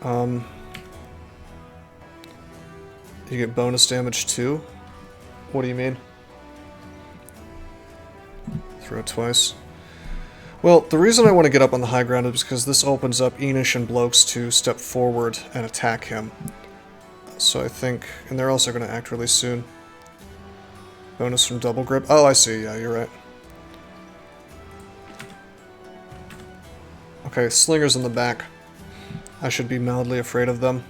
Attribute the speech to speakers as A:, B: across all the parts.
A: You get bonus damage too? What do you mean? Throw it twice. Well, the reason I want to get up on the high ground is because this opens up Enish and Blokes to step forward and attack him. So I think... And they're also going to act really soon. Bonus from double grip. Oh, I see. Yeah, you're right. Okay, slingers in the back. I should be mildly afraid of them.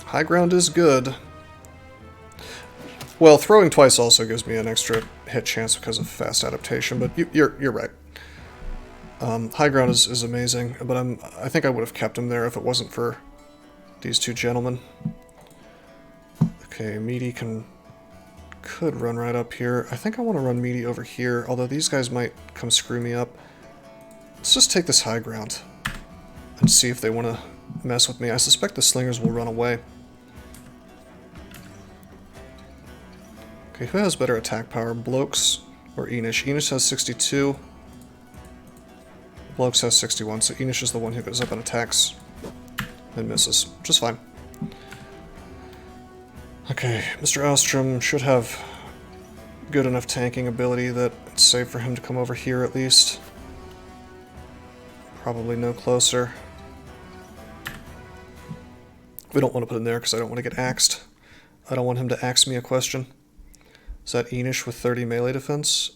A: High ground is good. Well, throwing twice also gives me an extra hit chance because of fast adaptation, but you're right. High ground is amazing, but I think I would have kept him there if it wasn't for these two gentlemen. Okay, Meaty could run right up here. I think I want to run Meaty over here, although these guys might come screw me up. Let's just take this high ground and see if they want to mess with me. I suspect the slingers will run away. Okay, who has better attack power, Blokes or Enish? Enish has 62. Blokes has 61, so Enish is the one who goes up and attacks and misses. Just fine. Okay, Mr. Ostrom should have good enough tanking ability that it's safe for him to come over here at least. Probably no closer. We don't want to put him there because I don't want to get axed. I don't want him to axe me a question. Is that Enish with 30 melee defense?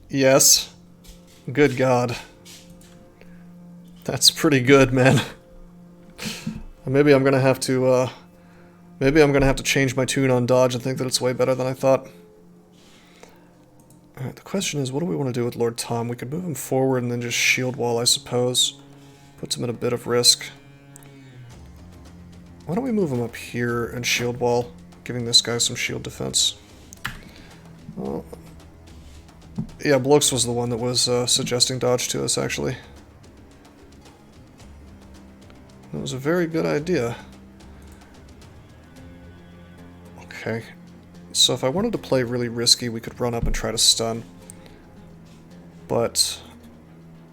A: Yes. Good God. That's pretty good, man. Maybe I'm gonna have to, change my tune on dodge and think that it's way better than I thought. Alright, the question is, what do we want to do with Lord Tom? We could move him forward and then just shield wall, I suppose. Puts him at a bit of risk. Why don't we move him up here and shield wall, giving this guy some shield defense? Well, yeah, Blokes was the one that was suggesting dodge to us, actually. It was a very good idea. Okay. So if I wanted to play really risky, we could run up and try to stun. But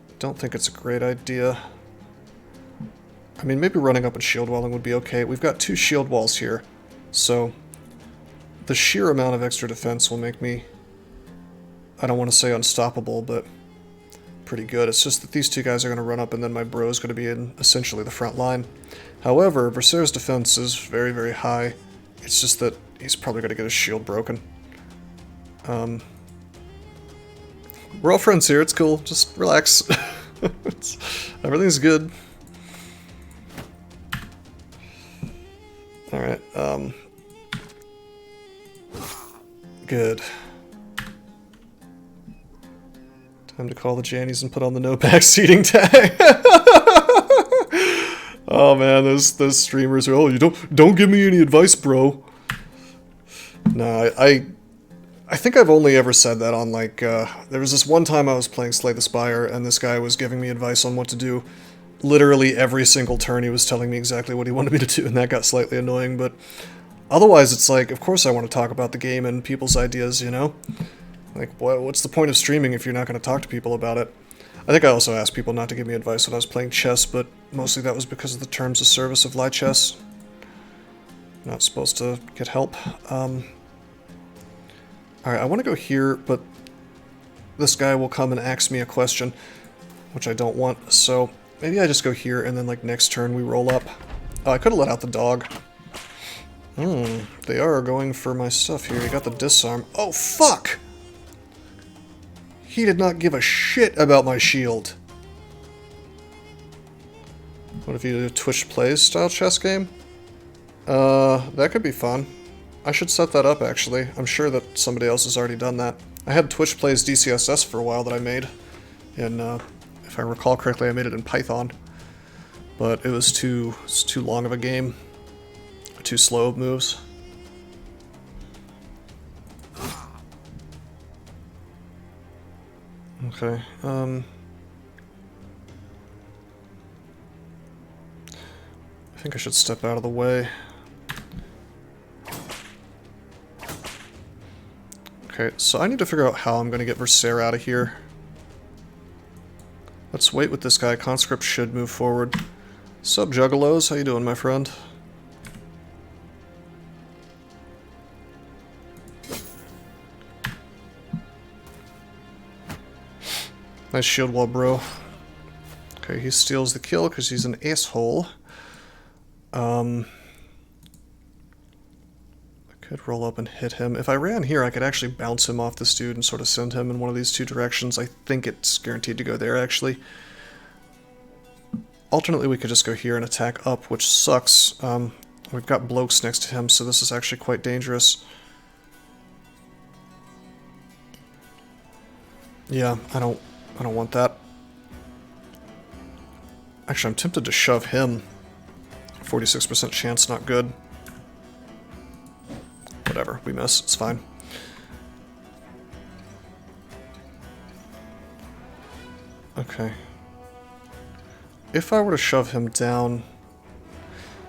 A: I don't think it's a great idea. I mean, maybe running up and shield walling would be okay. We've got 2 shield walls here, so the sheer amount of extra defense will make me, I don't want to say unstoppable, but pretty good. It's just that these 2 guys are going to run up and then my bro is going to be in essentially the front line. However, Berserk's defense is very, very high. It's just that he's probably going to get his shield broken. We're all friends here, it's cool, just relax. Everything's good. Alright, good. Time to call the Jannies and put on the no backseating tag. Oh man, those streamers are, oh, you don't give me any advice, bro. No, I think I've only ever said that on, like, there was this one time I was playing Slay the Spire, and this guy was giving me advice on what to do. Literally every single turn he was telling me exactly what he wanted me to do, and that got slightly annoying, but otherwise it's like, of course I want to talk about the game and people's ideas, you know? Like, what's the point of streaming if you're not going to talk to people about it? I think I also asked people not to give me advice when I was playing chess, but mostly that was because of the terms of service of light chess. Not supposed to get help. Alright, I want to go here, but this guy will come and ask me a question, which I don't want, so maybe I just go here and then, like, next turn we roll up. Oh, I could have let out the dog. They are going for my stuff here. You got the disarm. Oh, fuck! He did not give a shit about my shield. What if you do a Twitch Plays style chess game? That could be fun. I should set that up, actually. I'm sure that somebody else has already done that. I had Twitch Plays DCSS for a while that I made. And, if I recall correctly, I made it in Python. But it was too long of a game. Too slow of moves. Okay, I think I should step out of the way. Okay, so I need to figure out how I'm going to get Versailles out of here. let's wait with this guy. Conscript should move forward. Sup, Juggalos? How you doing, my friend? Nice shield wall, bro. Okay, he steals the kill because he's an asshole. I could roll up and hit him. If I ran here, I could actually bounce him off this dude and sort of send him in one of these two directions. I think it's guaranteed to go there, actually. Alternately, we could just go here and attack up, which sucks. We've got blokes next to him, so this is actually quite dangerous. Yeah, I don't want that. Actually, I'm tempted to shove him. 46% chance, not good. Whatever, we miss, it's fine. Okay. If I were to shove him down...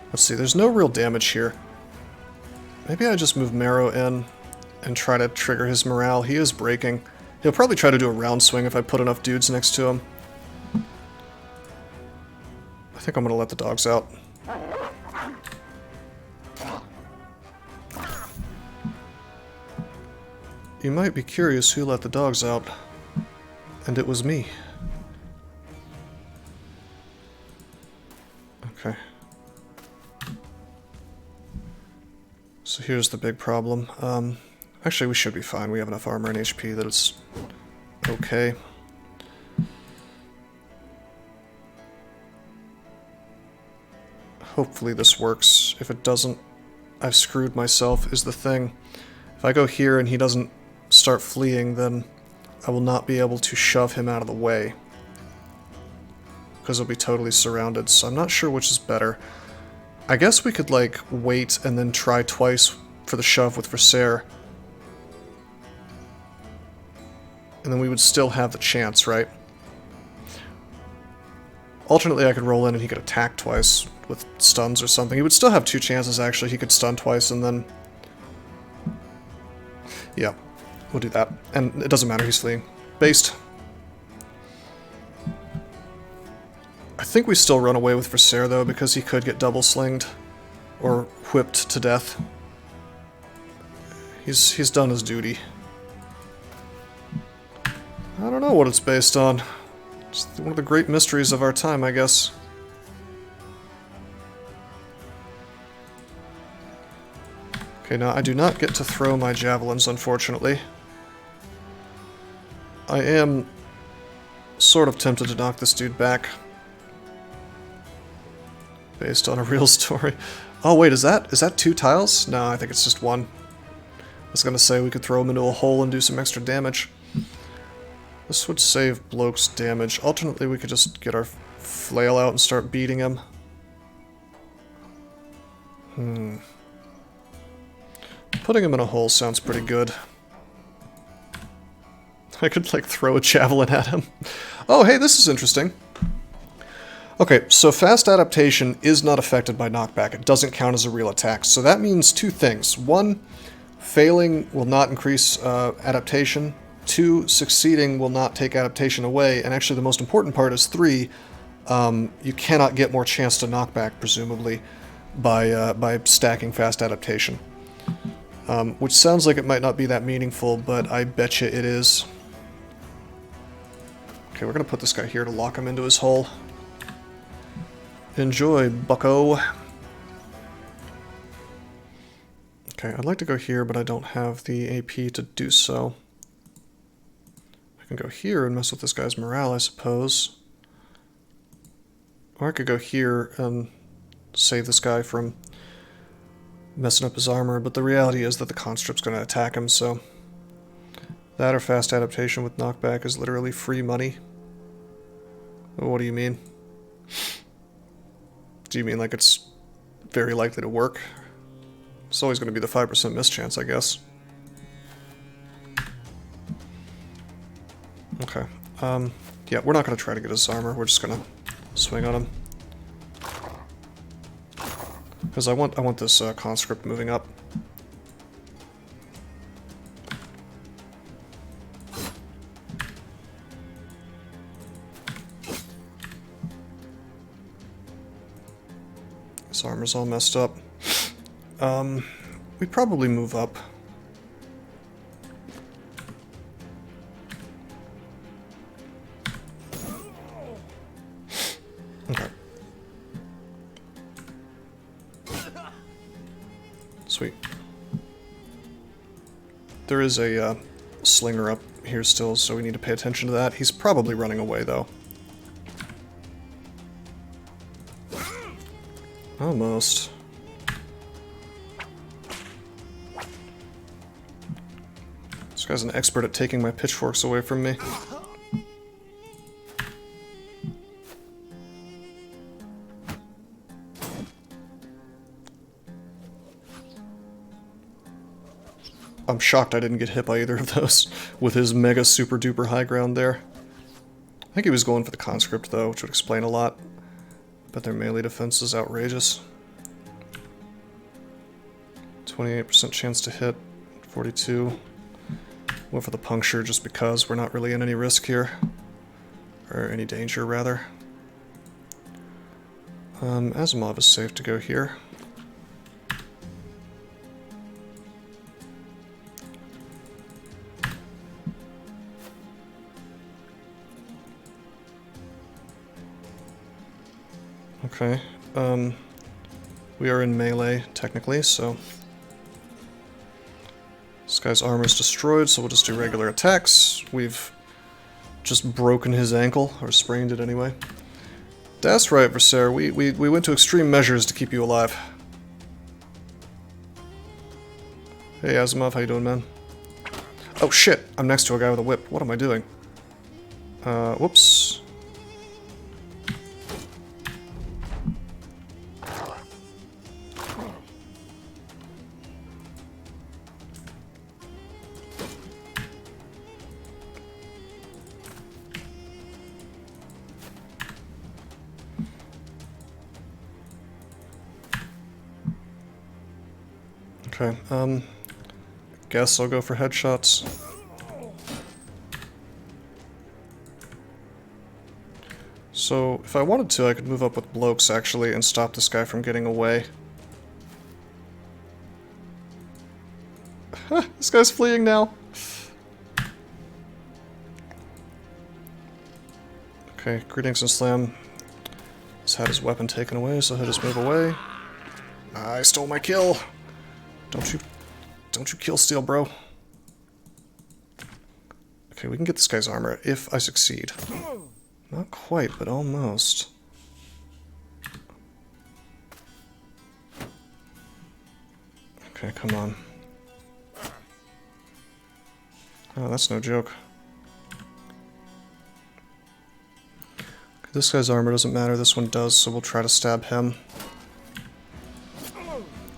A: Let's see, there's no real damage here. Maybe I just move Monero in and try to trigger his morale. He is breaking. He'll probably try to do a round swing if I put enough dudes next to him. I think I'm gonna let the dogs out. You might be curious who let the dogs out. And it was me. Okay. So here's the big problem. Actually, we should be fine. We have enough armor and HP that it's okay. Hopefully this works. If it doesn't, I've screwed myself, is the thing. If I go here and he doesn't start fleeing, then I will not be able to shove him out of the way. Because he'll be totally surrounded, so I'm not sure which is better. I guess we could, like, wait and then try twice for the shove with Versailles. And then we would still have the chance, right? Alternately, I could roll in and he could attack twice with stuns or something. He would still have two chances, actually. He could stun twice and then... Yeah, we'll do that. And it doesn't matter, he's fleeing. Based. I think we still run away with Versailles, though, because he could get double slinged. Or whipped to death. He's done his duty. I don't know what it's based on. It's one of the great mysteries of our time, I guess. Okay, now I do not get to throw my javelins, unfortunately. I am sort of tempted to knock this dude back. Based on a real story. Oh wait, is that 2 tiles? No, I think it's just 1. I was gonna say we could throw him into a hole and do some extra damage. This would save Bloke's damage. Alternately, we could just get our flail out and start beating him. Putting him in a hole sounds pretty good. I could, like, throw a javelin at him. Oh, hey, this is interesting. Okay, so fast adaptation is not affected by knockback. It doesn't count as a real attack. So that means 2 things. 1, failing will not increase adaptation. 2, succeeding will not take adaptation away. And actually the most important part is 3, you cannot get more chance to knockback, presumably, by stacking fast adaptation. Which sounds like it might not be that meaningful, but I betcha it is. Okay, we're gonna put this guy here to lock him into his hole. Enjoy, bucko. Okay, I'd like to go here, but I don't have the AP to do so. I can go here and mess with this guy's morale, I suppose. Or I could go here and save this guy from messing up his armor, but the reality is that the conscript's going to attack him, so... That or fast adaptation with knockback is literally free money. What do you mean? Do you mean like it's very likely to work? It's always going to be the 5% mischance, I guess. Okay. Yeah, we're not going to try to get his armor. We're just going to swing on him. Because I want this conscript moving up. His armor's all messed up. We probably move up. Okay. Sweet. There is a slinger up here still, so we need to pay attention to that. He's probably running away, though. Almost. This guy's an expert at taking my pitchforks away from me. I'm shocked I didn't get hit by either of those with his mega super duper high ground there. I think he was going for the conscript though, which would explain a lot. But their melee defense is outrageous. 28% chance to hit, 42. Went for the puncture just because we're not really in any risk here. Or any danger, rather. Asimov is safe to go here. Okay, we are in melee, technically, so... This guy's armor is destroyed, so we'll just do regular attacks. We've just broken his ankle, or sprained it anyway. That's right, Versaire, we went to extreme measures to keep you alive. Hey Asimov, how you doing, man? Oh shit, I'm next to a guy with a whip. What am I doing? Whoops. Okay, guess I'll go for headshots. So, if I wanted to, I could move up with blokes, actually, and stop this guy from getting away. This guy's fleeing now. Okay, greetings and slam. He's had his weapon taken away, so he'll just move away. I stole my kill! Don't you kill Steel, bro. Okay, we can get this guy's armor if I succeed. Not quite, but almost. Okay, come on. Oh, that's no joke. This guy's armor doesn't matter, this one does, so we'll try to stab him.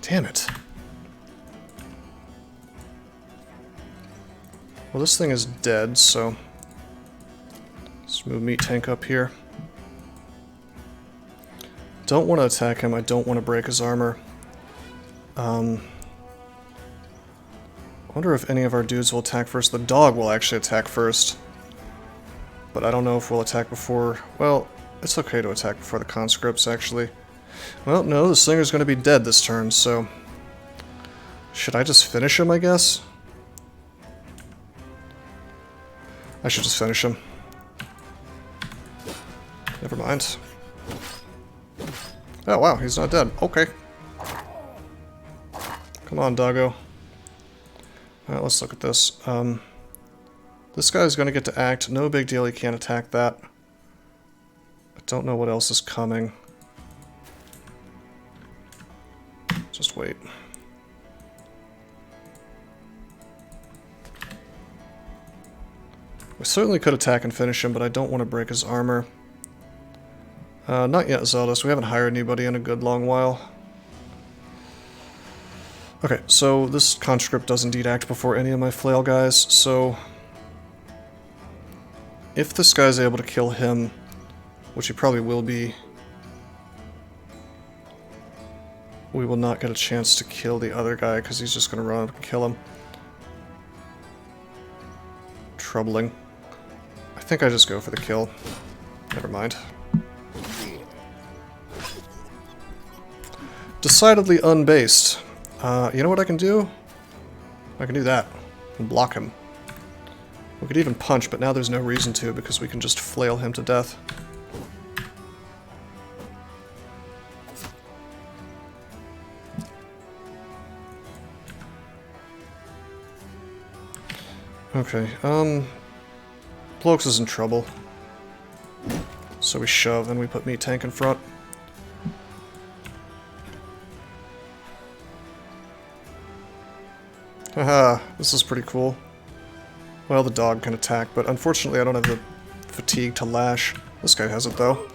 A: Damn it. Well, this thing is dead, so let's move Meat Tank up here. Don't want to attack him, I don't want to break his armor. I wonder if any of our dudes will attack first. The dog will actually attack first. But I don't know if we'll attack before... Well, it's okay to attack before the conscripts, actually. Well, no, the Slinger's going to be dead this turn, so... Should I just finish him, I guess? I should just finish him. Never mind. Oh, wow, he's not dead. Okay. Come on, doggo. Alright, let's look at this. This guy's going to get to act. No big deal, he can't attack that. I don't know what else is coming. Just wait. We certainly could attack and finish him, but I don't want to break his armor. Not yet, Zeldus. We haven't hired anybody in a good long while. Okay, so this conscript does indeed act before any of my flail guys, so... If this guy's able to kill him, which he probably will be, we will not get a chance to kill the other guy, because he's just going to run up and kill him. Troubling. I think I just go for the kill. Never mind. Decidedly unbased. You know what I can do? I can do that. And block him. We could even punch, but now there's no reason to because we can just flail him to death. Okay, Blokes is in trouble. So we shove and we put Meat Tank in front. Haha, this is pretty cool. Well, the dog can attack, but unfortunately I don't have the fatigue to lash. This guy has it, though.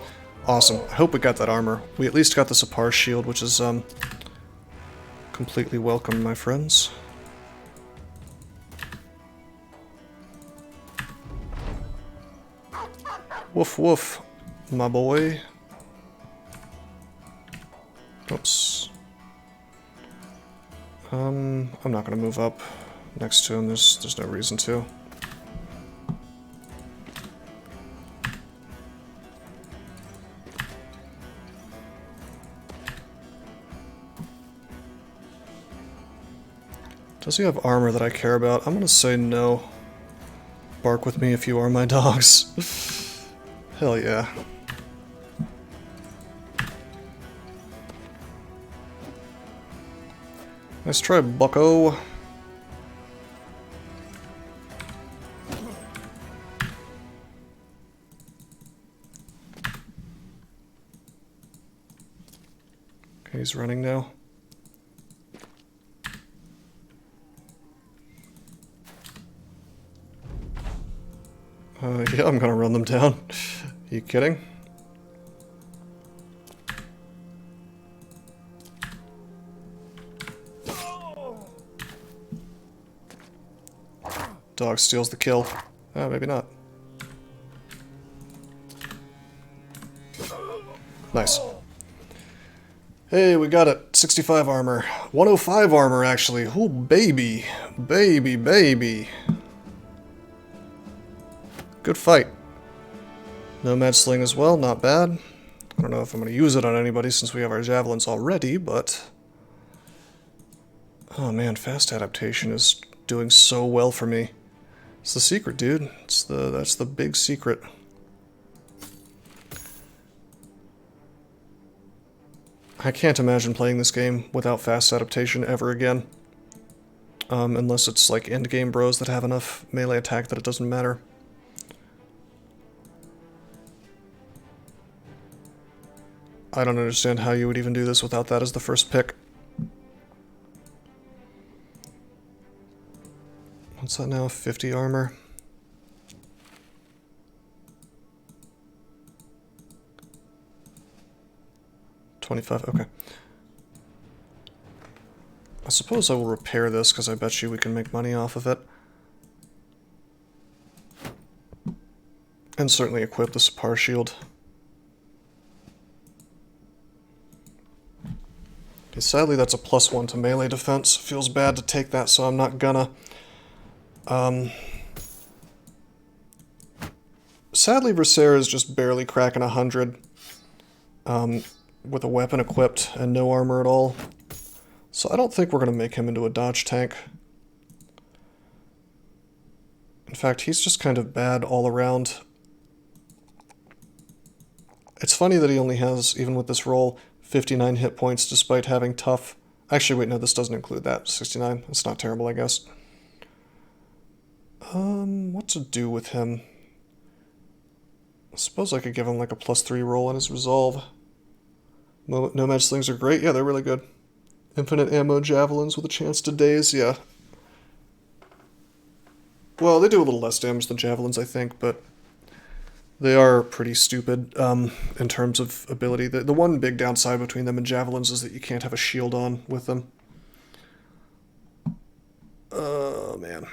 A: Awesome. I hope we got that armor. We at least got the Sapar shield, which is, completely welcome, my friends. Woof woof, my boy. Oops. I'm not gonna move up next to him. There's no reason to. Does he have armor that I care about? I'm gonna say no. Bark with me if you are my dogs. Hell yeah. Nice try, bucko. Okay, he's running now. Yeah, I'm gonna run them down. Are you kidding? Dog steals the kill. Oh, maybe not. Nice. Hey, we got it. 65 armor. 105 armor, actually. Oh, baby. Baby, baby. Good fight. Nomad Sling as well, not bad. I don't know if I'm going to use it on anybody since we have our javelins already, but... Oh man, fast adaptation is doing so well for me. It's the secret, dude. That's the big secret. I can't imagine playing this game without fast adaptation ever again. Unless it's like endgame bros that have enough melee attack that it doesn't matter. I don't understand how you would even do this without that as the first pick. What's that now? 50 armor? $25, okay. I suppose I will repair this because I bet you we can make money off of it. And certainly equip the Sapar shield. Okay, sadly that's a +1 to melee defense. Feels bad to take that, so I'm not gonna. Sadly, Versailles is just barely cracking 100 with a weapon equipped and no armor at all. So I don't think we're going to make him into a dodge tank. In fact, he's just kind of bad all around. It's funny that he only has, even with this roll, 59 hit points despite having tough... Actually, wait, no, this doesn't include that. 69. It's not terrible, I guess. What to do with him? I suppose I could give him like a +3 roll on his resolve. Nomad slings are great. Yeah, they're really good. Infinite ammo javelins with a chance to daze. Yeah. Well, they do a little less damage than javelins, I think, but they are pretty stupid in terms of ability. The one big downside between them and javelins is that you can't have a shield on with them. Oh, man.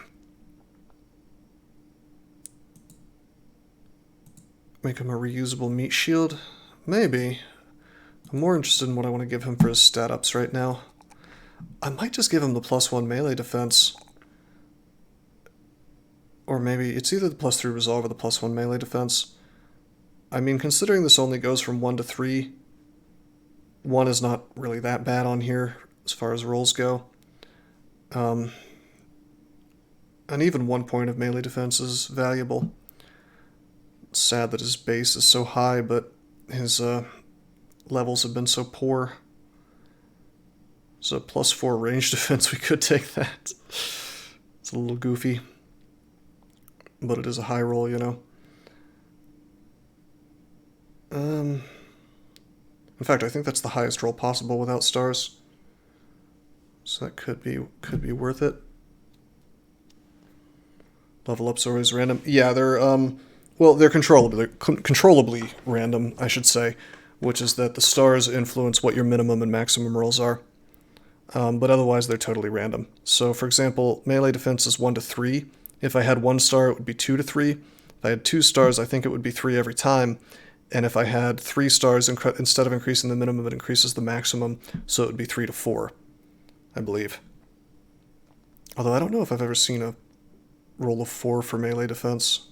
A: Make him a reusable meat shield? Maybe. I'm more interested in what I want to give him for his stat ups right now. I might just give him the +1 melee defense. Or maybe it's either the +3 resolve or the +1 melee defense. I mean, considering this only goes from 1 to 3, 1 is not really that bad on here as far as rolls go. And even 1 point of melee defense is valuable. It's sad that his base is so high, but his levels have been so poor. So +4 range defense, we could take that. It's a little goofy. But it is a high roll, you know. In fact, I think that's the highest roll possible without stars. So that could be worth it. Level ups are always random. Yeah, they're well, they're controllably random, I should say, which is that the stars influence what your minimum and maximum rolls are. But otherwise, they're totally random. So, for example, melee defense is 1 to 3. If I had 1 star, it would be 2 to 3. If I had 2 stars, I think it would be 3 every time. And if I had 3 stars, instead of increasing the minimum, it increases the maximum, so it would be 3 to 4, I believe. Although I don't know if I've ever seen a roll of 4 for melee defense.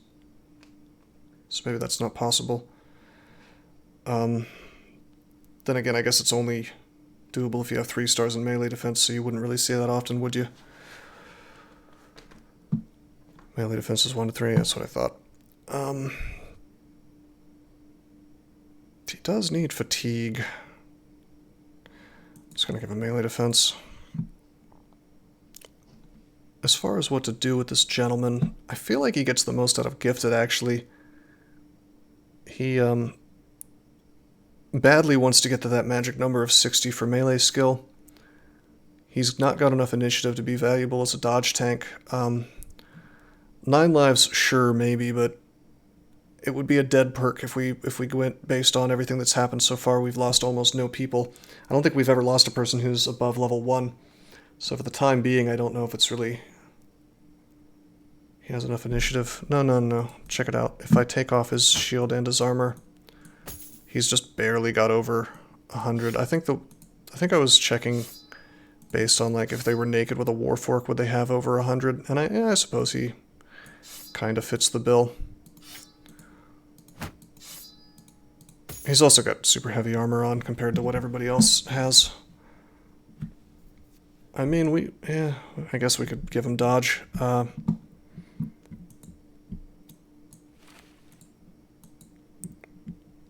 A: So maybe that's not possible. Then again, I guess it's only doable if you have 3 stars in melee defense, so you wouldn't really see that often, would you? Melee defense is 1 to 3, that's what I thought. He does need fatigue. Just gonna give him melee defense. As far as what to do with this gentleman, I feel like he gets the most out of gifted, actually. He, badly wants to get to that magic number of 60 for melee skill. He's not got enough initiative to be valuable as a dodge tank. 9 lives, sure, maybe, but it would be a dead perk if we went based on everything that's happened so far. We've lost almost no people. I don't think we've ever lost a person who's above level 1. So for the time being, I don't know if it's really... He has enough initiative. No. Check it out. If I take off his shield and his armor, he's just barely got over 100. I think I was checking based on, like, if they were naked with a warfork, would they have over 100? And I suppose he kind of fits the bill. He's also got super heavy armor on compared to what everybody else has. I mean, I guess we could give him dodge.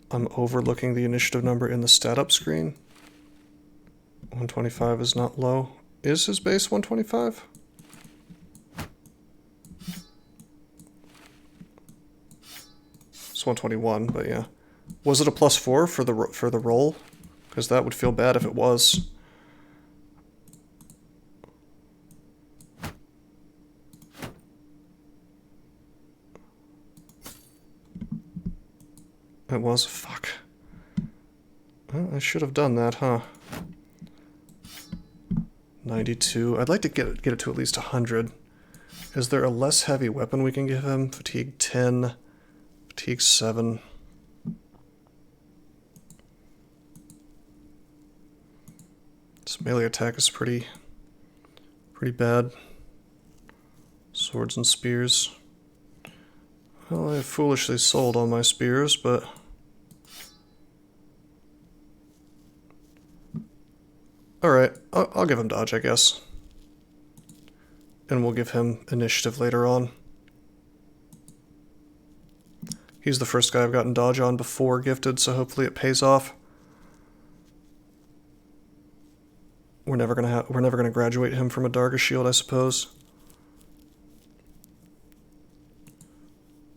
A: I'm overlooking the initiative number in the stat up screen. 125 is not low. Is his base 125? It's 121, but yeah. Was it a +4 for the roll? Because that would feel bad if it was. It was? Fuck. Well, I should have done that, huh? 92. I'd like to get it to at least 100. Is there a less heavy weapon we can give him? Fatigue 10. Fatigue 7. This melee attack is pretty bad. Swords and spears. Well, I foolishly sold all my spears, but... Alright, I'll give him dodge, I guess. And we'll give him initiative later on. He's the first guy I've gotten dodge on before gifted, so hopefully it pays off. We're never gonna graduate him from a Darga shield, I suppose.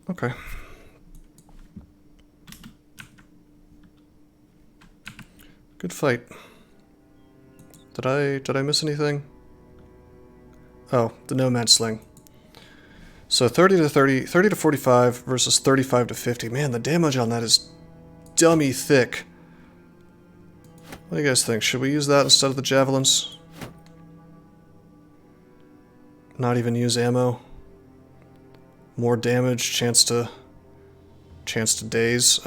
A: Okay. Good fight. Did I miss anything? Oh, the Nomad Sling. So 30 to 45 versus 35 to 50. Man, the damage on that is dummy thick. What do you guys think? Should we use that instead of the javelins? Not even use ammo. More damage, chance to daze.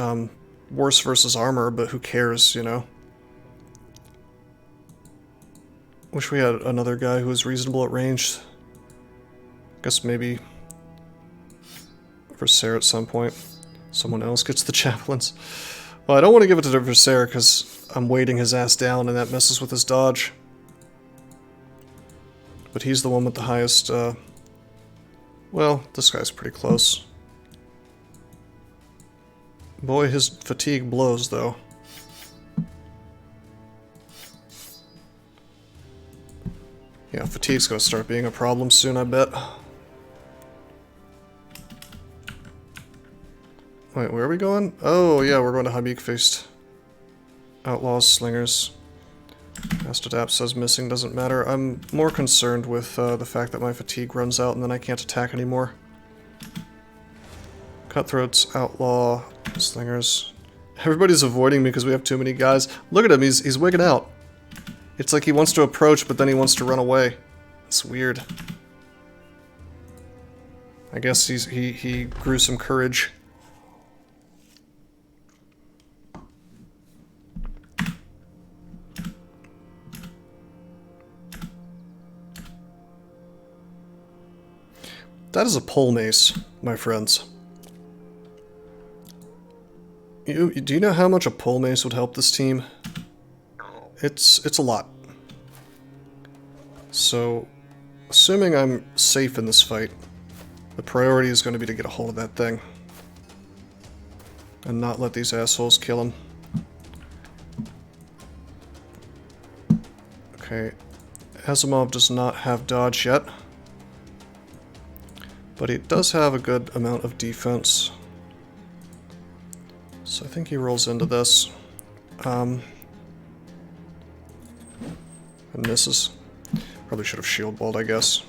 A: Worse versus armor, but who cares, you know? Wish we had another guy who was reasonable at range. Guess maybe for Sarah at some point. Someone else gets the javelins. Well, I don't want to give it to the Versailles because I'm weighting his ass down and that messes with his dodge. But he's the one with the highest, well, this guy's pretty close. Boy, his fatigue blows, though. Yeah, fatigue's gonna start being a problem soon, I bet. Wait, where are we going? Oh, yeah, we're going to Habik Feast. Outlaws, slingers. Astrodap says missing, doesn't matter. I'm more concerned with the fact that my fatigue runs out and then I can't attack anymore. Cutthroats, outlaw, slingers. Everybody's avoiding me because we have too many guys. Look at him, he's wigging out. It's like he wants to approach, but then he wants to run away. It's weird. I guess he grew some courage. That is a pole mace, my friends. Do you know how much a pole mace would help this team? It's a lot. So, assuming I'm safe in this fight, the priority is going to be to get a hold of that thing. And not let these assholes kill him. Okay, Asimov does not have dodge yet. But he does have a good amount of defense. So I think he rolls into this. And misses. Probably should have shield walled, I guess.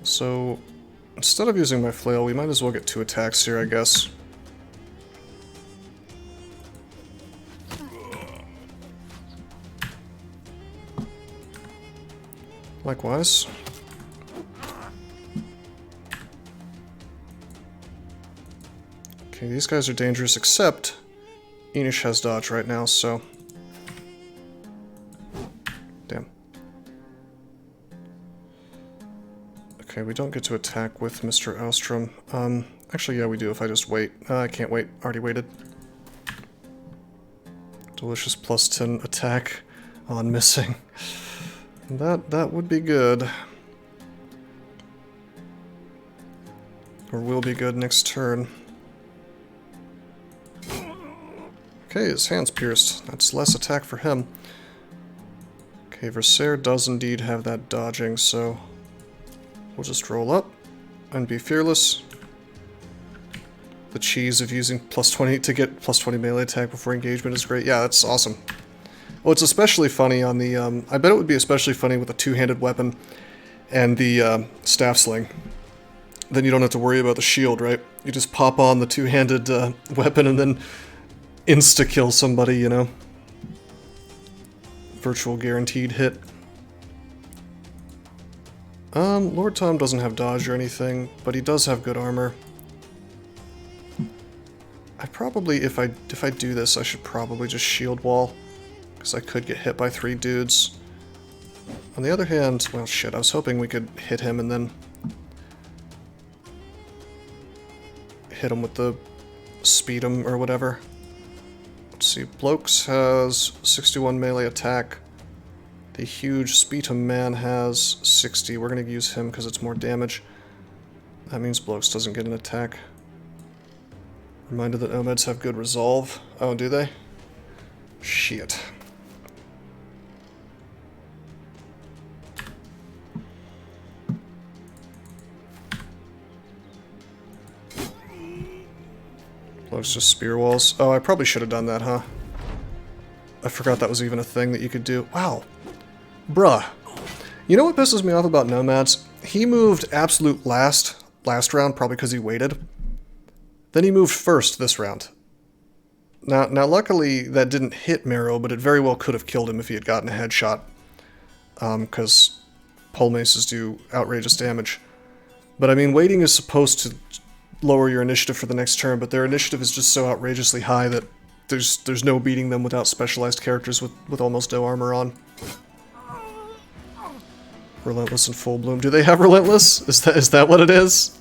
A: So, instead of using my flail, we might as well get 2 attacks here, I guess. Likewise. Okay, these guys are dangerous, except Enish has dodge right now, so... Damn. Okay, we don't get to attack with Mr. Ostrom. Actually, yeah, we do if I just wait. I can't wait. Already waited. Delicious plus 10 attack on missing. That would be good. Or will be good next turn. Okay, his hand's pierced. That's less attack for him. Okay, Versailles does indeed have that dodging, so... We'll just roll up and be fearless. The cheese of using plus 20 to get plus 20 melee attack before engagement is great. Yeah, that's awesome. Oh, it's especially funny on the, I bet it would be especially funny with a two-handed weapon and the staff sling. Then you don't have to worry about the shield, right? You just pop on the two-handed weapon and then insta-kill somebody, you know? Virtual guaranteed hit. Lord Tom doesn't have dodge or anything, but he does have good armor. I probably, if I do this, I should probably just shield wall, because I could get hit by 3 dudes. On the other hand, well shit, I was hoping we could hit him and then hit him with the speed him or whatever. Let's see, Blokes has 61 melee attack. The huge Speetum man has 60. We're going to use him because it's more damage. That means Blokes doesn't get an attack. Reminded that Nomads have good resolve. Oh, do they? Shit. Blokes just spear walls. Oh, I probably should have done that, huh? I forgot that was even a thing that you could do. Wow. Bruh. You know what pisses me off about Nomads? He moved absolute last round, probably because he waited. Then he moved first this round. Now luckily that didn't hit Mero, but it very well could have killed him if he had gotten a headshot. Because pole maces do outrageous damage. But I mean, waiting is supposed to lower your initiative for the next turn, but their initiative is just so outrageously high that there's no beating them without specialized characters with almost no armor on. Relentless and full bloom. Do they have relentless? Is that what it is?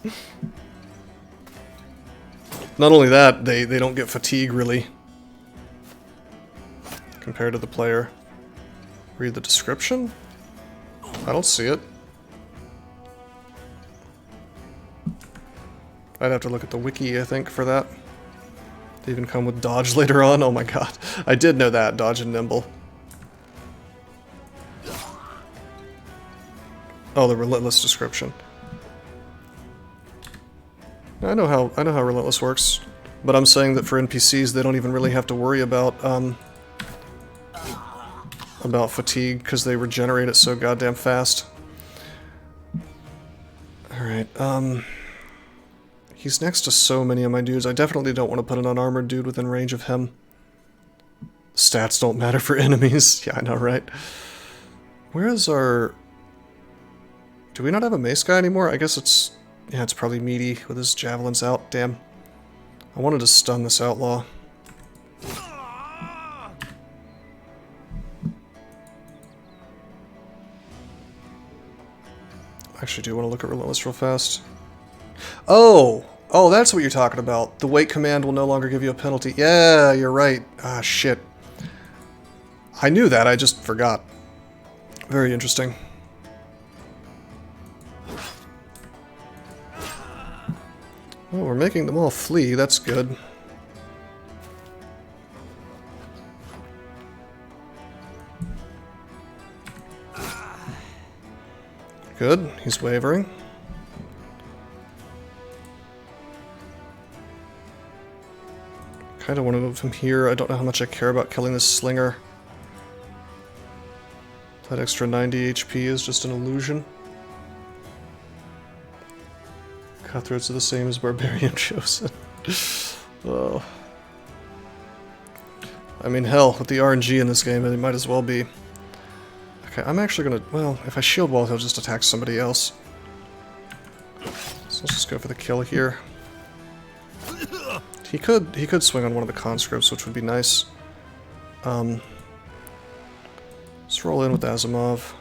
A: Not only that, they don't get fatigue really compared to the player. Read the description? I don't see it. I'd have to look at the wiki, I think, for that. They even come with dodge later on. Oh my god. I did know that, dodge and nimble. Oh, the relentless description. I know how relentless works, but I'm saying that for NPCs they don't even really have to worry about fatigue because they regenerate it so goddamn fast. All right. He's next to so many of my dudes. I definitely don't want to put an unarmored dude within range of him. Stats don't matter for enemies. Yeah, I know, right? Where is our... Do we not have a mace guy anymore? I guess it's... Yeah, it's probably Meaty with his javelins out. Damn. I wanted to stun this outlaw. I actually do want to look at Relentless real fast. Oh! Oh, that's what you're talking about. The wait command will no longer give you a penalty. Yeah, you're right. Ah, shit. I knew that, I just forgot. Very interesting. Oh, we're making them all flee. That's good. Good. He's wavering. Kind of want to move him here. I don't know how much I care about killing this slinger. That extra 90 HP is just an illusion. Cutthroats are the same as Barbarian Chosen. Oh. I mean, hell, with the RNG in this game, it might as well be. Okay, I'm actually gonna... Well, if I shield wall, he'll just attack somebody else. So let's just go for the kill here. He could swing on one of the conscripts, which would be nice. Let's roll in with Asimov.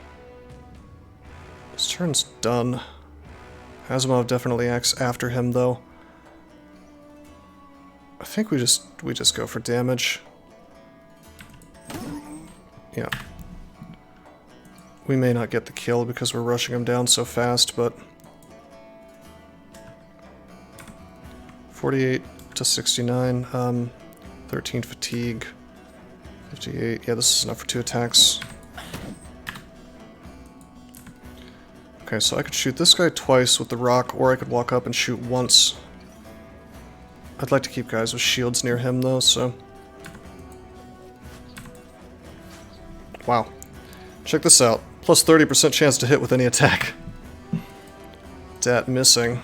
A: This turn's done. Asimov definitely acts after him, though. I think we just go for damage. Yeah. We may not get the kill because we're rushing him down so fast, but 48 to 69, 13 fatigue, 58. Yeah, this is enough for 2 attacks. Okay, so I could shoot this guy twice with the rock, or I could walk up and shoot once. I'd like to keep guys with shields near him, though, so... Wow. Check this out. Plus 30% chance to hit with any attack. Dat missing.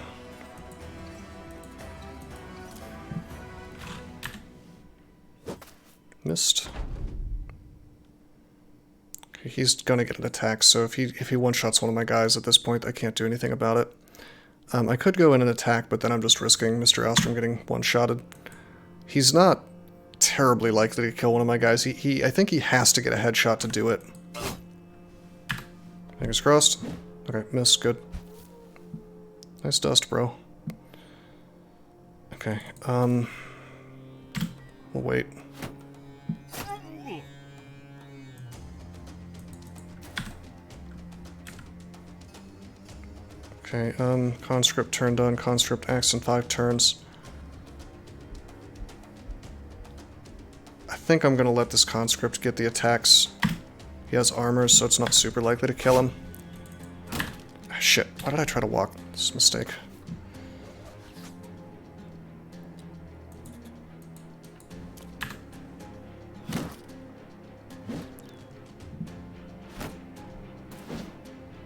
A: Missed. Okay, he's gonna get an attack, so if he one-shots one of my guys at this point, I can't do anything about it. I could go in and attack, but then I'm just risking Mr. Ostrom getting one-shotted. He's not terribly likely to kill one of my guys. I think he has to get a headshot to do it. Fingers crossed. Okay, miss, good. Nice dust, bro. Okay, we'll wait. Okay, conscript turn done. Conscript acts in 5 turns. I think I'm gonna let this conscript get the attacks. He has armor, so it's not super likely to kill him. Ah, shit, why did I try to walk? This is a mistake.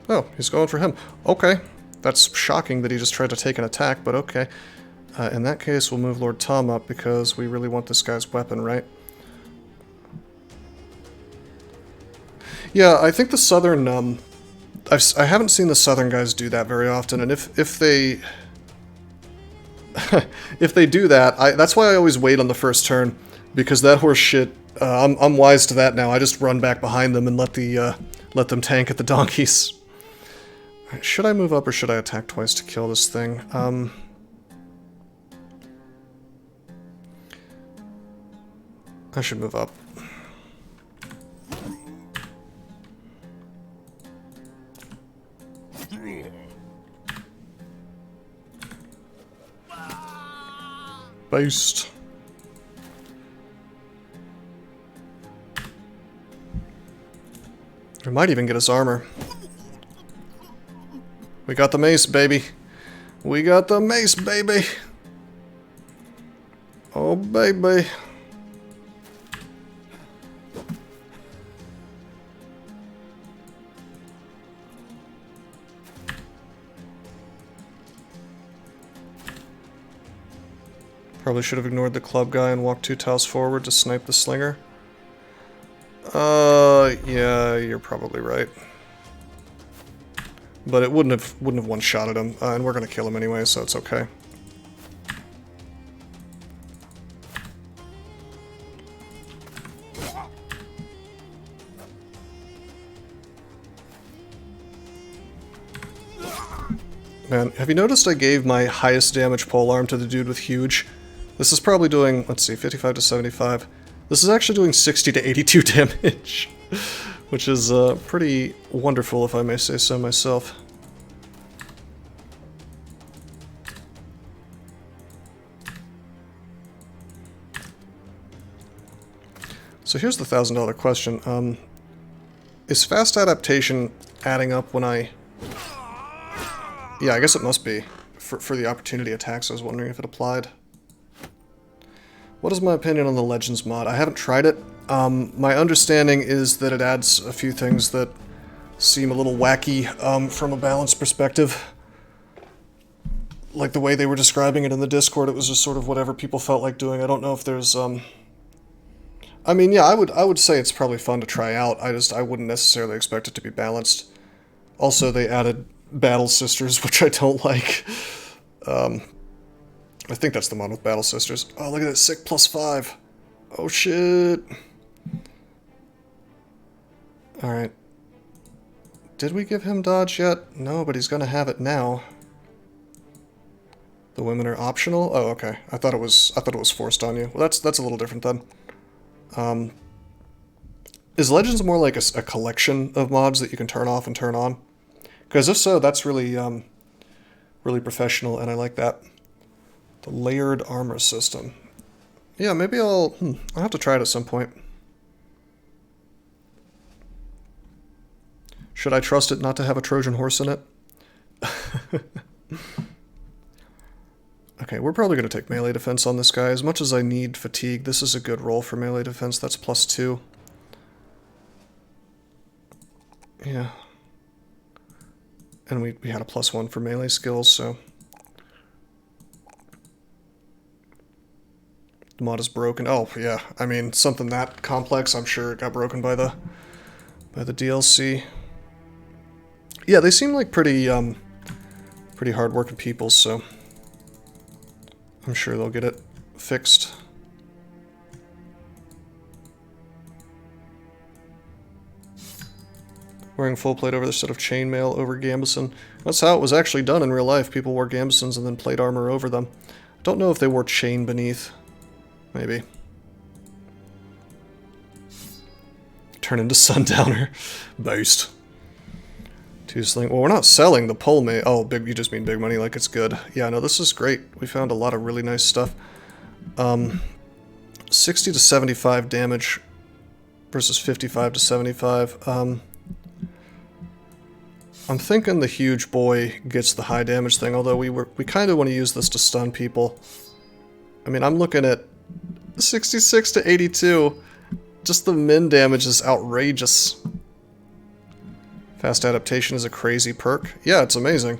A: Oh, he's going for him. Okay. That's shocking that he just tried to take an attack, but okay. In that case, we'll move Lord Tom up because we really want this guy's weapon, right? Yeah, I think the southern, I haven't seen the southern guys do that very often, and if they... if they do that, that's why I always wait on the first turn. because that horse shit, I'm wise to that now. I just run back behind them and let them tank at the donkeys. Right, should I move up or should I attack twice to kill this thing? I should move up. Based. We might even get his armor. We got the mace, baby. We got the mace, baby. Oh, baby. Probably should have ignored the club guy and walked 2 tiles forward to snipe the slinger. Yeah, you're probably right. But it wouldn't have one-shotted him, and we're gonna kill him anyway, so it's okay. Man, have you noticed I gave my highest damage polearm to the dude with huge? This is probably doing, let's see, 55 to 75. This is actually doing 60 to 82 damage, which is pretty wonderful, if I may say so myself. So here's the $1,000 question. Is fast adaptation adding up when I... Yeah, I guess it must be. For the opportunity attacks, I was wondering if it applied. What is my opinion on the Legends mod? I haven't tried it. My understanding is that it adds a few things that seem a little wacky from a balance perspective. Like the way they were describing it in the Discord, it was just sort of whatever people felt like doing. I don't know if there's... I mean, yeah, I would say it's probably fun to try out. I wouldn't necessarily expect it to be balanced. Also, they added Battle Sisters, which I don't like. I think that's the mod with Battle Sisters. Oh, look at that, sick +5. Oh, shit. Alright. Did we give him dodge yet? No, but he's gonna have it now. The women are optional? Oh, okay. I thought it was forced on you. Well, that's a little different then. Is Legends more like a collection of mods that you can turn off and turn on? Because if so, that's really, really professional, and I like that. The layered armor system. Yeah, maybe I'll have to try it at some point. Should I trust it not to have a Trojan horse in it? Okay, we're probably going to take melee defense on this guy. As much as I need fatigue, this is a good roll for melee defense. That's +2. Yeah. And we had a +1 for melee skills, so... The mod is broken. Oh, yeah. I mean, something that complex, I'm sure it got broken by the DLC. Yeah, they seem like pretty hard-working people, so... I'm sure they'll get it fixed. Wearing full plate over the set of chainmail over gambeson. That's how it was actually done in real life. People wore gambesons and then plate armor over them. Don't know if they wore chain beneath. Maybe. Turn into Sundowner. Boost. 2 sling. Well, we're not selling the pole mate. Oh, big. You just mean big money, like it's good. Yeah, no, this is great. We found a lot of really nice stuff. 60 to 75 damage versus 55 to 75. I'm thinking the huge boy gets the high damage thing, although we kind of want to use this to stun people. I mean, I'm looking at 66 to 82. Just the min damage is outrageous. Fast adaptation is a crazy perk. Yeah, it's amazing.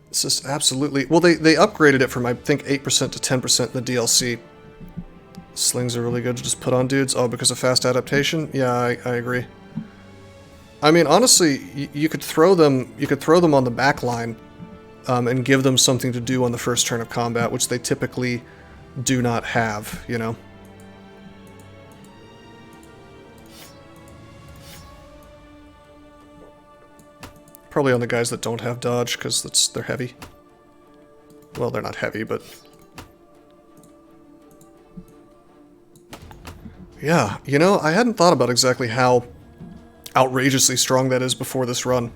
A: It's just absolutely... Well, they upgraded it from, I think, 8% to 10% in the DLC. Slings are really good to just put on dudes. Oh, because of fast adaptation? Yeah, I agree. I mean, honestly, you could throw them on the back line and give them something to do on the first turn of combat, which they typically do not have, you know? Probably on the guys that don't have dodge, because they're heavy. Well, they're not heavy, but... Yeah, you know, I hadn't thought about exactly how outrageously strong that is before this run.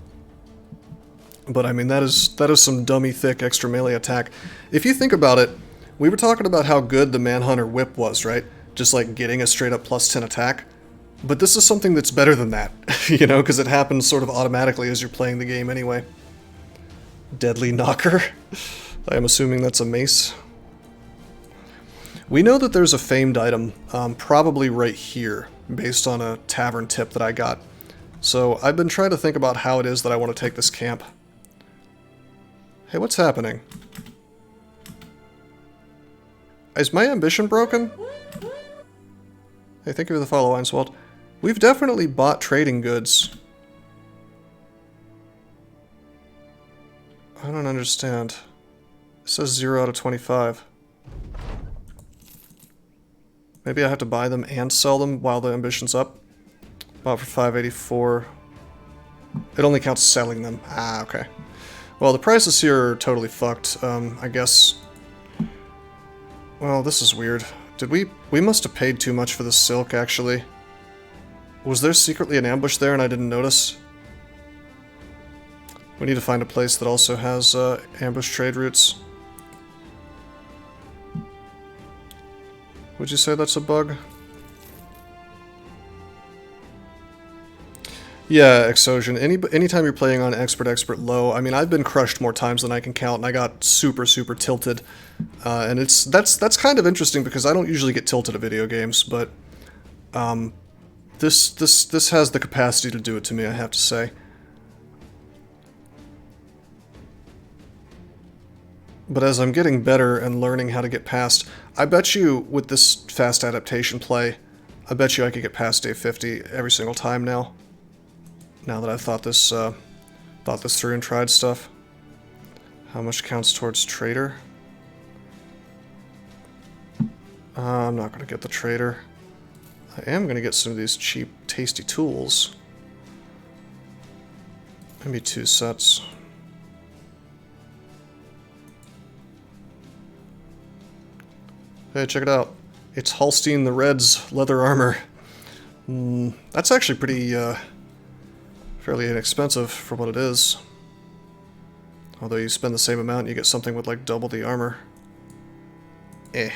A: But I mean, that is some dummy thick extra melee attack. If you think about it, we were talking about how good the Manhunter Whip was, right? Just like getting a straight up plus 10 attack. But this is something that's better than that, you know, because it happens sort of automatically as you're playing the game anyway. Deadly Knocker. I am assuming that's a mace. We know that there's a famed item, probably right here, based on a tavern tip that I got. So I've been trying to think about how it is that I want to take this camp. Hey, what's happening? Is my ambition broken? Hey, thank you for the follow, Einswald. We've definitely bought trading goods. I don't understand. It says 0 out of 25. Maybe I have to buy them and sell them while the ambition's up. Bought for 584. It only counts selling them. Ah, okay. Well, the prices here are totally fucked. I guess... Well, this is weird. Did we must have paid too much for the silk, actually. Was there secretly an ambush there and I didn't notice? We need to find a place that also has ambush trade routes. Would you say that's a bug? Yeah, Exosion. Anytime you're playing on Expert low, I mean, I've been crushed more times than I can count, and I got super tilted. And that's kind of interesting because I don't usually get tilted at video games, but this has the capacity to do it to me, I have to say. But as I'm getting better and learning how to get past, I bet you with this fast adaptation play, I bet you I could get past day 50 every single time now. Now that I've thought this through and tried stuff. How much counts towards trader? I'm not going to get the trader. I am going to get some of these cheap, tasty tools. Maybe 2 sets. Hey, check it out. It's Holstein the Red's leather armor. That's actually pretty, fairly inexpensive for what it is. Although you spend the same amount, you get something with like double the armor. Eh.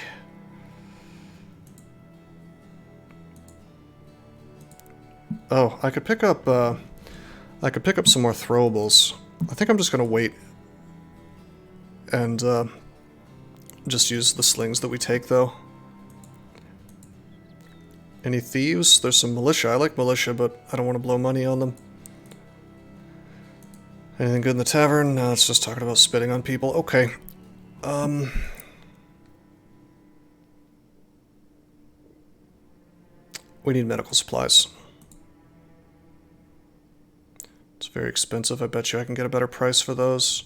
A: Oh, I could pick up some more throwables. I think I'm just gonna wait and just use the slings that we take, though. Any thieves? There's some militia. I like militia, but I don't want to blow money on them. Anything good in the tavern? No, it's just talking about spitting on people. Okay. We need medical supplies. It's very expensive. I bet you I can get a better price for those.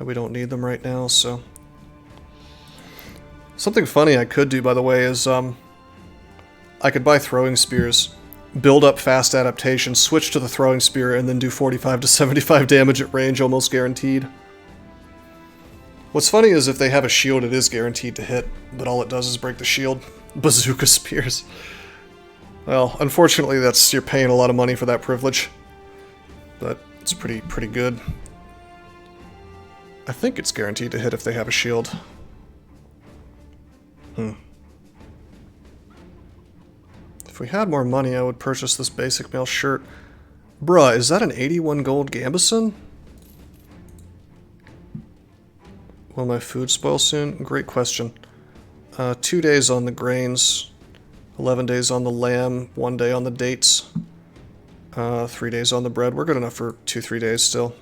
A: And we don't need them right now, so... Something funny I could do, by the way, is I could buy throwing spears, build up fast adaptation, switch to the throwing spear, and then do 45 to 75 damage at range, almost guaranteed. What's funny is if they have a shield, it is guaranteed to hit, but all it does is break the shield. Bazooka spears. Well, unfortunately, you're paying a lot of money for that privilege, but it's pretty good. I think it's guaranteed to hit if they have a shield. If we had more money, I would purchase this basic mail shirt. Bruh, is that an 81 gold gambeson? Will my food spoil soon? Great question. 2 days on the grains, 11 days on the lamb, 1 day on the dates, 3 days on the bread. We're good enough for 2-3 days still.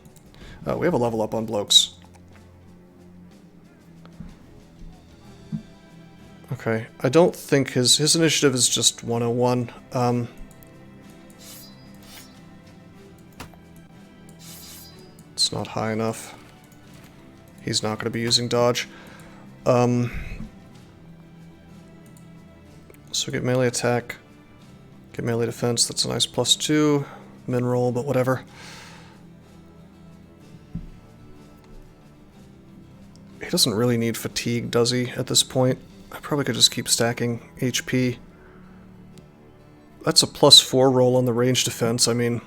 A: We have a level up on blokes. Okay, I don't think his initiative is just 101. It's not high enough. He's not going to be using dodge. So get melee attack, get melee defense, that's a nice +2. Min roll, but whatever. He doesn't really need fatigue, does he, at this point? I probably could just keep stacking HP. That's a +4 roll on the range defense. I mean,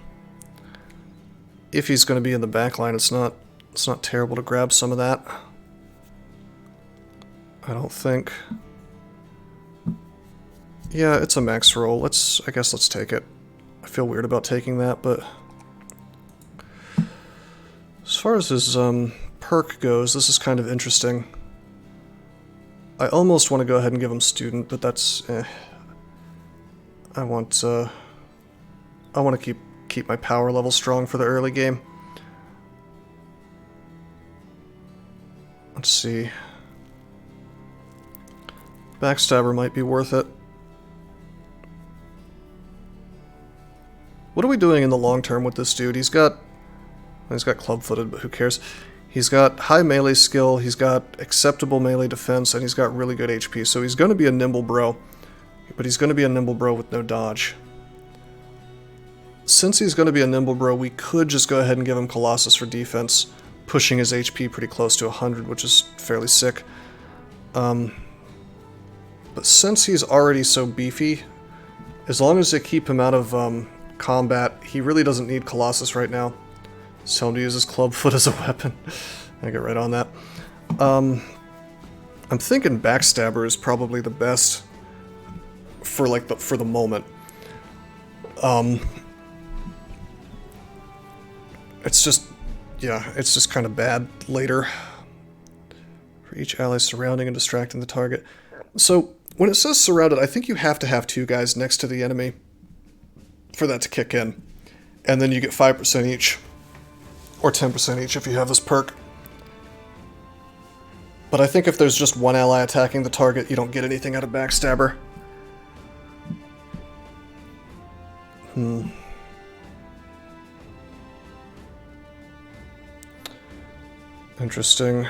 A: if he's going to be in the back line, it's not terrible to grab some of that. I don't think. Yeah, it's a max roll. I guess let's take it. I feel weird about taking that, but as far as his perk goes, this is kind of interesting. I almost want to go ahead and give him student, but that's I want to keep my power level strong for the early game. Let's see. Backstabber might be worth it. What are we doing in the long term with this dude? He's got club-footed, but who cares? He's got high melee skill, he's got acceptable melee defense, and he's got really good HP. So he's going to be a nimble bro, but he's going to be a nimble bro with no dodge. Since he's going to be a nimble bro, we could just go ahead and give him Colossus for defense, pushing his HP pretty close to 100, which is fairly sick. But since he's already so beefy, as long as they keep him out of combat, he really doesn't need Colossus right now. Just tell him to use his clubfoot as a weapon. I get right on that. I'm thinking Backstabber is probably the best for for the moment. It's just kind of bad later. For each ally surrounding and distracting the target. So when it says surrounded, I think you have to have 2 guys next to the enemy for that to kick in. And then you get 5% each. Or 10% each if you have this perk. But I think if there's just one ally attacking the target, you don't get anything out of Backstabber. Interesting.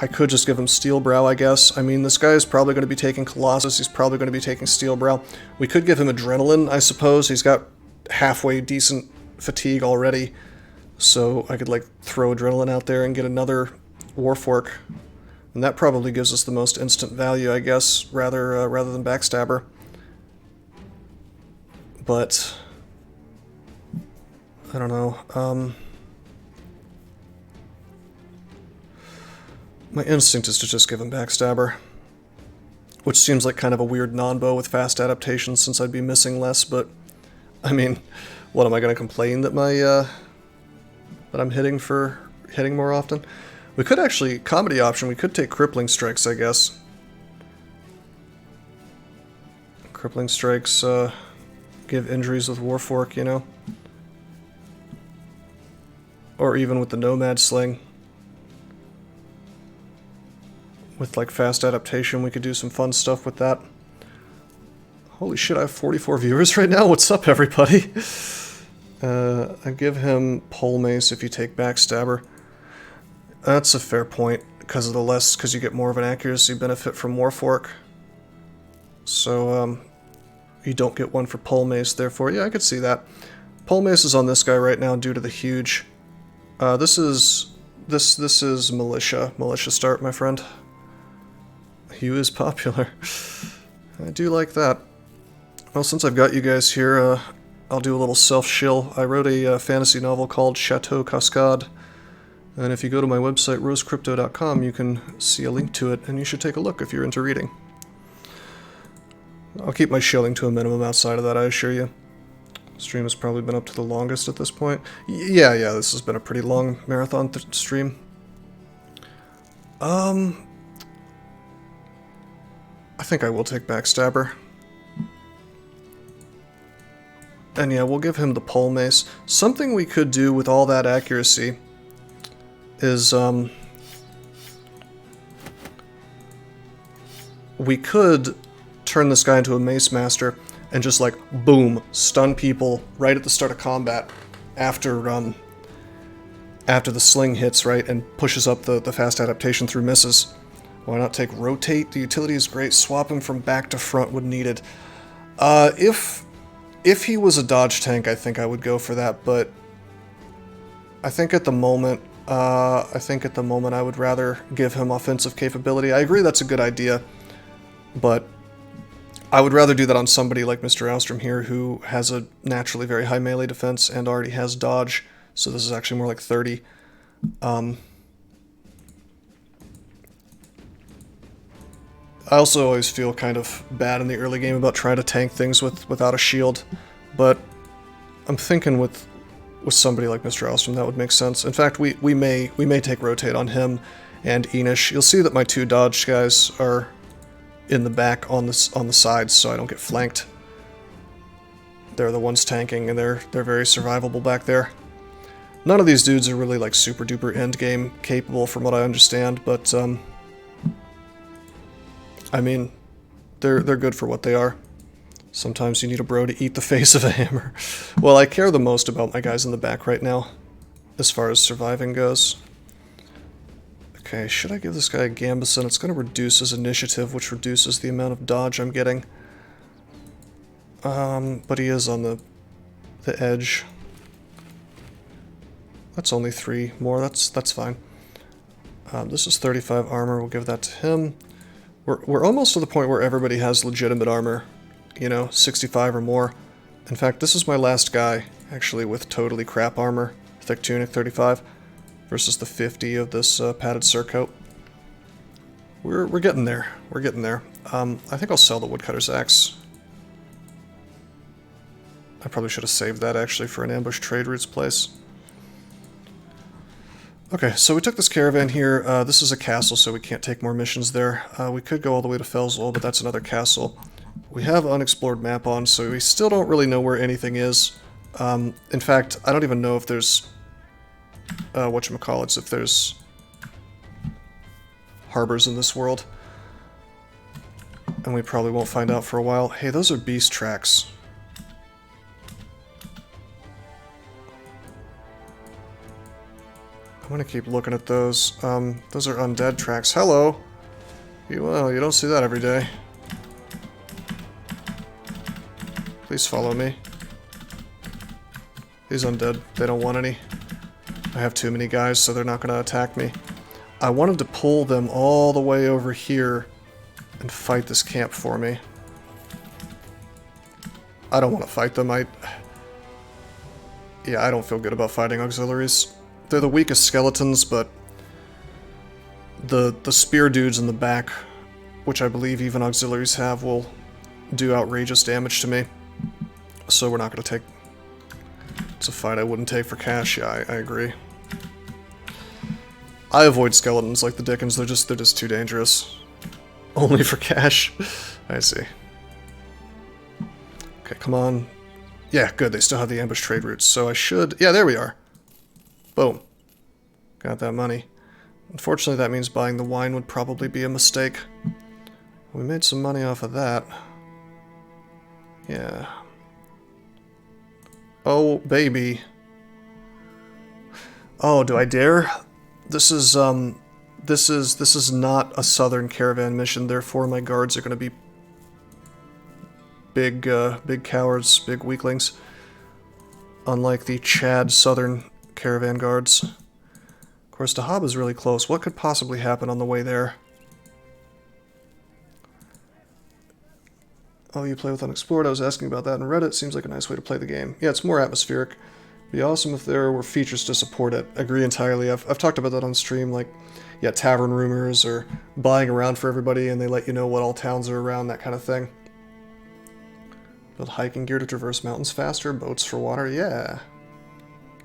A: I could just give him Steel Brow, I guess. I mean, this guy is probably going to be taking Colossus. He's probably going to be taking Steel Brow. We could give him Adrenaline, I suppose. He's got halfway decent fatigue already. So I could, throw Adrenaline out there and get another Warfork. And that probably gives us the most instant value, I guess, rather than Backstabber. But I don't know. My instinct is to just give him Backstabber. Which seems like kind of a weird non-bow with fast adaptation since I'd be missing less, but I mean, what am I going to complain that that I'm hitting more often? We could actually, comedy option, we could take Crippling Strikes, I guess. Crippling Strikes give injuries with Warfork, you know? Or even with the Nomad Sling. With fast adaptation, we could do some fun stuff with that. Holy shit, I have 44 viewers right now? What's up, everybody? I give him Pole Mace if you take Backstabber. That's a fair point, because you get more of an accuracy benefit from Warfork. So, you don't get one for Pole Mace, therefore, yeah, I could see that. Pole Mace is on this guy right now due to the huge... This is Militia. Militia start, my friend. Hugh is popular. I do like that. Well, since I've got you guys here, I'll do a little self-shill. I wrote a fantasy novel called Chateau Cascade, and if you go to my website, rosecrypto.com, you can see a link to it, and you should take a look if you're into reading. I'll keep my shilling to a minimum outside of that, I assure you. Stream has probably been up to the longest at this point. Yeah, this has been a pretty long marathon stream. I think I will take Backstabber. And yeah, we'll give him the Pole Mace. Something we could do with all that accuracy is, we could turn this guy into a Mace Master and just boom, stun people right at the start of combat after the sling hits, right, and pushes up the fast adaptation through misses. Why not take rotate? The utility is great. Swap him from back to front when needed. If he was a dodge tank, I think I would go for that, but I think at the moment, I would rather give him offensive capability. I agree that's a good idea, but I would rather do that on somebody like Mr. Ostrom here, who has a naturally very high melee defense and already has dodge, so this is actually more like 30. I also always feel kind of bad in the early game about trying to tank things without a shield, but I'm thinking with somebody like Mr. Ostrom that would make sense. In fact, we may take rotate on him and Enish. You'll see that my two dodge guys are in the back on the sides, so I don't get flanked. They're the ones tanking, and they're very survivable back there. None of these dudes are really like super duper end game capable, from what I understand, but I mean, they're good for what they are. Sometimes you need a bro to eat the face of a hammer. Well, I care the most about my guys in the back right now, as far as surviving goes. Okay, should I give this guy a Gambison? It's going to reduce his initiative, which reduces the amount of dodge I'm getting. But he is on the edge. That's only 3 more. That's fine. This is 35 armor. We'll give that to him. We're almost to the point where everybody has legitimate armor. You know, 65 or more. In fact, this is my last guy, actually, with totally crap armor. Thick tunic, 35. Versus the 50 of this padded surcoat. We're getting there. We're getting there. I think I'll sell the woodcutter's axe. I probably should have saved that, actually, for an ambush trade routes place. Okay, so we took this caravan here. This is a castle, so we can't take more missions there. We could go all the way to Fellswell, but that's another castle. We have unexplored map on, so we still don't really know where anything is. In fact, I don't even know if there's... whatchamacallits, if there's... harbors in this world. And we probably won't find out for a while. Hey, those are beast tracks. I'm gonna keep looking at those. Those are undead tracks. Hello! Well, you don't see that every day. Please follow me. These undead, they don't want any. I have too many guys, so they're not gonna attack me. I wanted to pull them all the way over here and fight this camp for me. I don't want to fight them. Yeah, I don't feel good about fighting auxiliaries. They're the weakest skeletons, but the spear dudes in the back, which I believe even auxiliaries have, will do outrageous damage to me. So we're not going to take... It's a fight I wouldn't take for cash. Yeah, I agree. I avoid skeletons like the Dickens. They're just too dangerous. Only for cash. I see. Okay, come on. Yeah, good. They still have the ambush trade routes, so I should... Yeah, there we are. Boom. Got that money. Unfortunately, that means buying the wine would probably be a mistake. We made some money off of that. Yeah. Oh, baby. Oh, do I dare? This is not a southern caravan mission, therefore my guards are going to be big cowards, big weaklings. Unlike the Chad southern caravan guards. Of course, Dahab is really close. What could possibly happen on the way there? Oh, you play with Unexplored? I was asking about that in Reddit. Seems like a nice way to play the game. Yeah, it's more atmospheric. Be awesome if there were features to support it. Agree entirely. I've talked about that on stream, like, yeah, tavern rumors or buying around for everybody and they let you know what all towns are around, that kind of thing. Build hiking gear to traverse mountains faster, boats for water, yeah.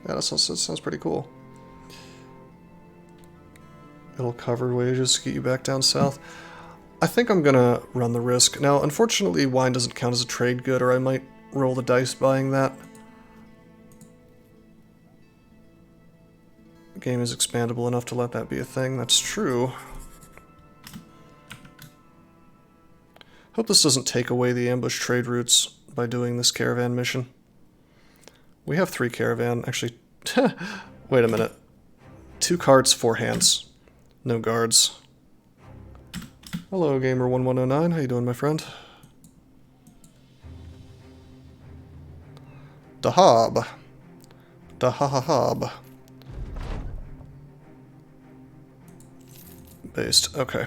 A: Yeah, that sounds pretty cool. It'll cover wages to get you back down south. I think I'm gonna run the risk. Now, unfortunately, wine doesn't count as a trade good, or I might roll the dice buying that. The game is expandable enough to let that be a thing, that's true. Hope this doesn't take away the ambush trade routes by doing this caravan mission. We have 3 caravan, actually, wait a minute. 2 carts, 4 hands. No guards. Hello, Gamer1109. How you doing, my friend? Dahab. Dahahab. Based. Okay.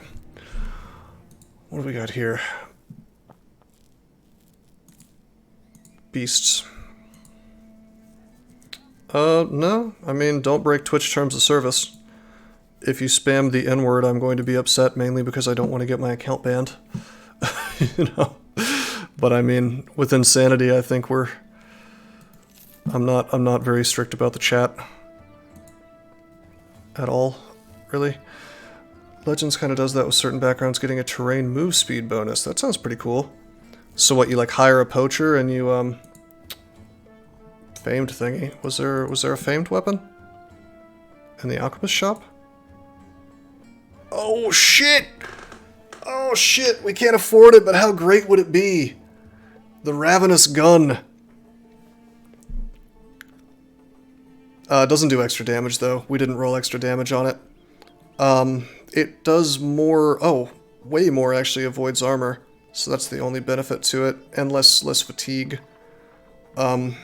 A: What do we got here? Beasts. No. I mean, don't break Twitch terms of service. If you spam the N-word, I'm going to be upset, mainly because I don't want to get my account banned. You know? But I mean, with insanity, I think I'm not very strict about the chat. At all, really. Legends kind of does that with certain backgrounds, getting a terrain move speed bonus. That sounds pretty cool. So what, you like hire a poacher and you, famed thingy. Was there a famed weapon? In the alchemist shop? Oh shit! Oh shit, we can't afford it, but how great would it be? The Ravenous Gun. It doesn't do extra damage though. We didn't roll extra damage on it. It does more, way more actually, avoids armor. So that's the only benefit to it, and less fatigue. Wow,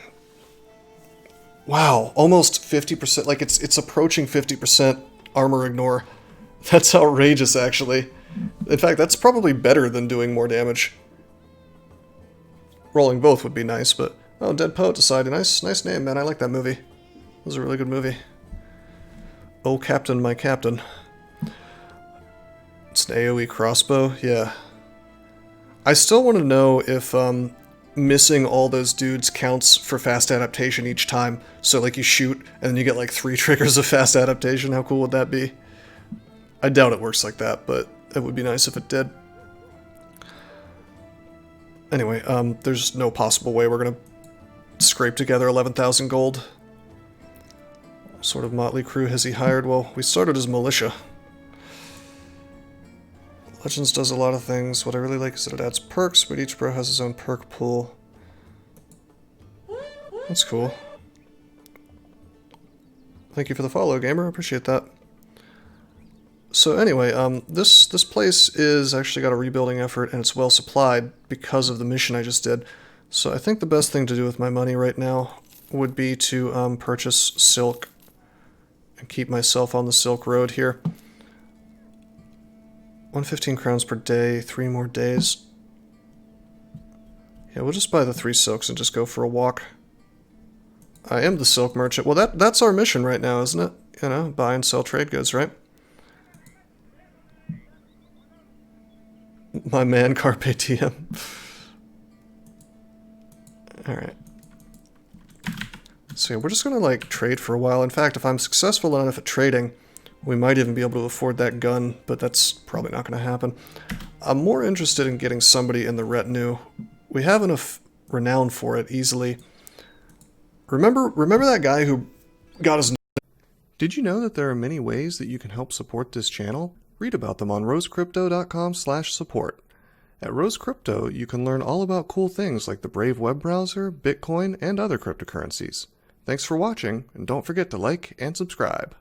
A: almost 50%, like it's approaching 50% armor ignore. That's outrageous, actually. In fact, that's probably better than doing more damage. Rolling both would be nice, but... Oh, Dead Poet Society, nice name, man. I like that movie. It was a really good movie. Oh, Captain, my Captain. It's an AoE crossbow? Yeah. I still want to know if, missing all those dudes counts for fast adaptation each time. So, like, you shoot, and then you get, like, 3 triggers of fast adaptation. How cool would that be? I doubt it works like that, but it would be nice if it did. Anyway, there's no possible way we're gonna scrape together 11,000 gold. What sort of motley crew has he hired? Well, we started as Militia. Legends does a lot of things. What I really like is that it adds perks, but each bro has his own perk pool. That's cool. Thank you for the follow, gamer. I appreciate that. So anyway, this place is actually got a rebuilding effort, and it's well supplied because of the mission I just did. So I think the best thing to do with my money right now would be to purchase silk and keep myself on the Silk Road here. 115 crowns per day, 3 more days. Yeah, we'll just buy the 3 silks and just go for a walk. I am the silk merchant. Well, that's our mission right now, isn't it? You know, buy and sell trade goods, right? My man, Carpe Diem. Alright. So yeah, we're just gonna, like, trade for a while. In fact, if I'm successful enough at trading, we might even be able to afford that gun, but that's probably not gonna happen. I'm more interested in getting somebody in the retinue. We have enough renown for it, easily. Remember that guy who got his... Did you know that there are many ways that you can help support this channel? Read about them on rosecrypto.com/support. At Rose Crypto, you can learn all about cool things like the Brave web browser, Bitcoin, and other cryptocurrencies. Thanks for watching, and don't forget to like and subscribe.